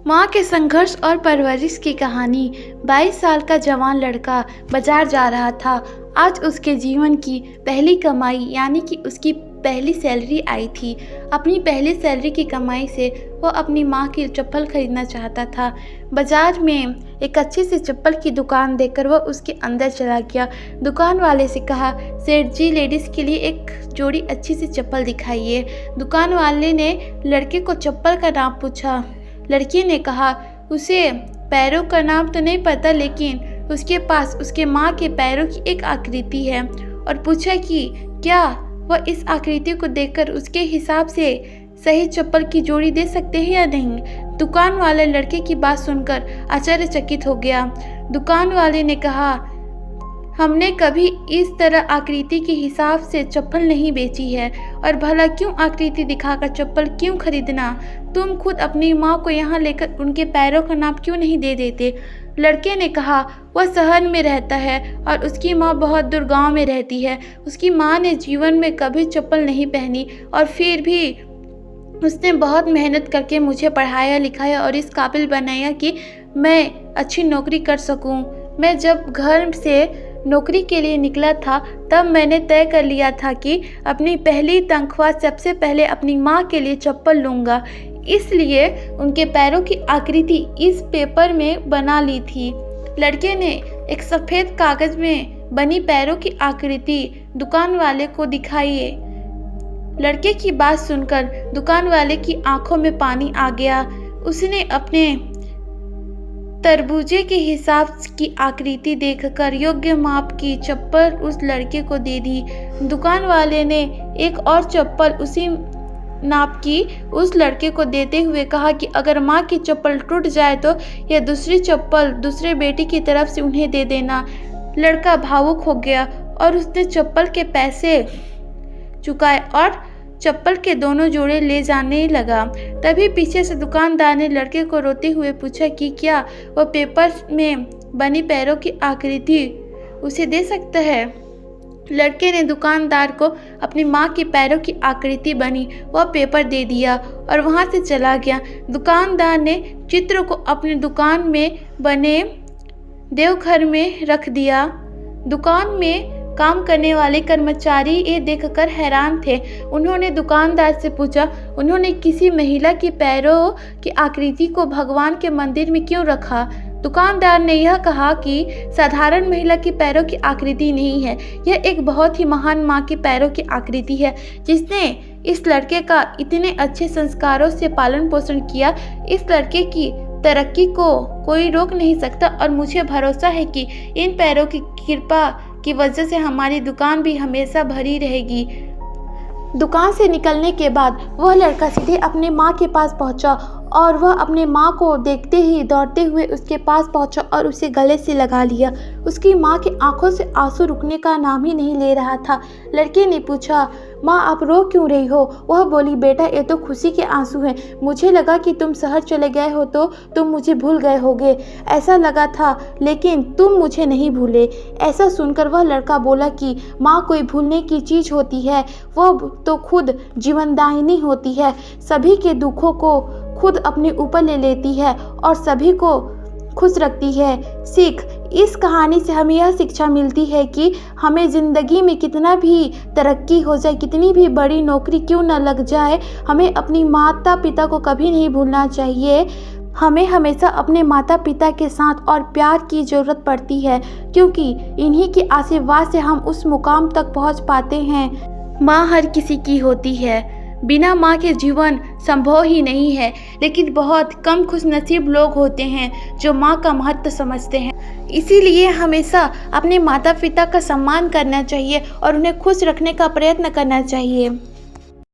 माँ के संघर्ष और परवरिश की कहानी। 22 साल का जवान लड़का बाजार जा रहा था। आज उसके जीवन की पहली कमाई यानी कि उसकी पहली सैलरी आई थी। अपनी पहली सैलरी की कमाई से वो अपनी माँ की चप्पल खरीदना चाहता था। बाजार में एक अच्छी सी चप्पल की दुकान देखकर वह उसके अंदर चला गया। दुकान वाले से कहा, सेठ जी लेडीज़ के लिए एक जोड़ी अच्छी सी चप्पल दिखाइए। दुकान वाले ने लड़के को चप्पल का नाम पूछा। लड़की ने कहा, उसे पैरों का नाम तो नहीं पता, लेकिन उसके पास उसके माँ के पैरों की एक आकृति है, और पूछा कि क्या वह इस आकृति को देखकर उसके हिसाब से सही चप्पल की जोड़ी दे सकते हैं या नहीं। दुकान वाले लड़के की बात सुनकर आश्चर्यचकित हो गया। दुकान वाले ने कहा, हमने कभी इस तरह आकृति के हिसाब से चप्पल नहीं बेची है, और भला क्यों आकृति दिखाकर चप्पल क्यों खरीदना। तुम खुद अपनी माँ को यहाँ लेकर उनके पैरों का नाप क्यों नहीं दे देते। लड़के ने कहा, वह शहर में रहता है और उसकी माँ बहुत दूर गाँव में रहती है। उसकी माँ ने जीवन में कभी चप्पल नहीं पहनी, और फिर भी उसने बहुत मेहनत करके मुझे पढ़ाया लिखाया और इस काबिल बनाया कि मैं अच्छी नौकरी कर सकूं। मैं जब घर से नौकरी के लिए निकला था तब मैंने तय कर लिया था कि अपनी पहली तनख्वाह सबसे पहले अपनी माँ के लिए चप्पल लूँगा। इसलिए उनके पैरों की आकृति इस पेपर में बना ली थी। लड़के ने एक सफ़ेद कागज़ में बनी पैरों की आकृति दुकान वाले को दिखाई। लड़के की बात सुनकर दुकान वाले की आंखों में पानी आ गया। उसने अपने तरबूजे के हिसाब की आकृति देखकर योग्य माप की चप्पल उस लड़के को दे दी। दुकान वाले ने एक और चप्पल उसी नाप की उस लड़के को देते हुए कहा कि अगर माँ की चप्पल टूट जाए तो यह दूसरी चप्पल दूसरे बेटे की तरफ से उन्हें दे देना। लड़का भावुक हो गया और उसने चप्पल के पैसे चुकाए और चप्पल के दोनों जोड़े ले जाने लगा। तभी पीछे से दुकानदार ने लड़के को रोते हुए पूछा कि क्या वह पेपर में बनी पैरों की आकृति उसे दे सकता है। लड़के ने दुकानदार को अपनी माँ की पैरों की आकृति बनी वह पेपर दे दिया और वहाँ से चला गया। दुकानदार ने चित्र को अपनी दुकान में बने देवघर में रख दिया। दुकान में काम करने वाले कर्मचारी ये देखकर हैरान थे। उन्होंने दुकानदार से पूछा, उन्होंने किसी महिला की पैरों की आकृति को भगवान के मंदिर में क्यों रखा। दुकानदार ने यह कहा कि साधारण महिला की पैरों की आकृति नहीं है, यह एक बहुत ही महान माँ की पैरों की आकृति है, जिसने इस लड़के का इतने अच्छे संस्कारों से पालन पोषण किया। इस लड़के की तरक्की को कोई रोक नहीं सकता, और मुझे भरोसा है कि इन पैरों की कृपा की वजह से हमारी दुकान भी हमेशा भरी रहेगी। दुकान से निकलने के बाद वह लड़का सीधे अपने माँ के पास पहुँचा, और वह अपने माँ को देखते ही दौड़ते हुए उसके पास पहुँचा और उसे गले से लगा लिया। उसकी माँ की आंखों से आंसू रुकने का नाम ही नहीं ले रहा था। लड़के ने पूछा, माँ आप रो क्यों रही हो। वह बोली, बेटा ये तो खुशी के आंसू हैं। मुझे लगा कि तुम शहर चले गए हो तो तुम मुझे भूल गए होगे, ऐसा लगा था, लेकिन तुम मुझे नहीं भूले। ऐसा सुनकर वह लड़का बोला कि माँ कोई भूलने की चीज़ होती है, वह तो खुद जीवनदायिनी होती है, सभी के दुखों को खुद अपने ऊपर ले लेती है और सभी को खुश रखती है। सीख, इस कहानी से हमें यह शिक्षा मिलती है कि हमें ज़िंदगी में कितना भी तरक्की हो जाए, कितनी भी बड़ी नौकरी क्यों न लग जाए, हमें अपनी माता पिता को कभी नहीं भूलना चाहिए। हमें हमेशा अपने माता पिता के साथ और प्यार की ज़रूरत पड़ती है, क्योंकि इन्हीं के आशीर्वाद से हम उस मुकाम तक पहुंच पाते हैं। माँ हर किसी की होती है, बिना माँ के जीवन संभव ही नहीं है, लेकिन बहुत कम खुशनसीब लोग होते हैं जो माँ का महत्व समझते हैं। इसीलिए हमेशा अपने माता पिता का सम्मान करना चाहिए और उन्हें खुश रखने का प्रयत्न करना चाहिए।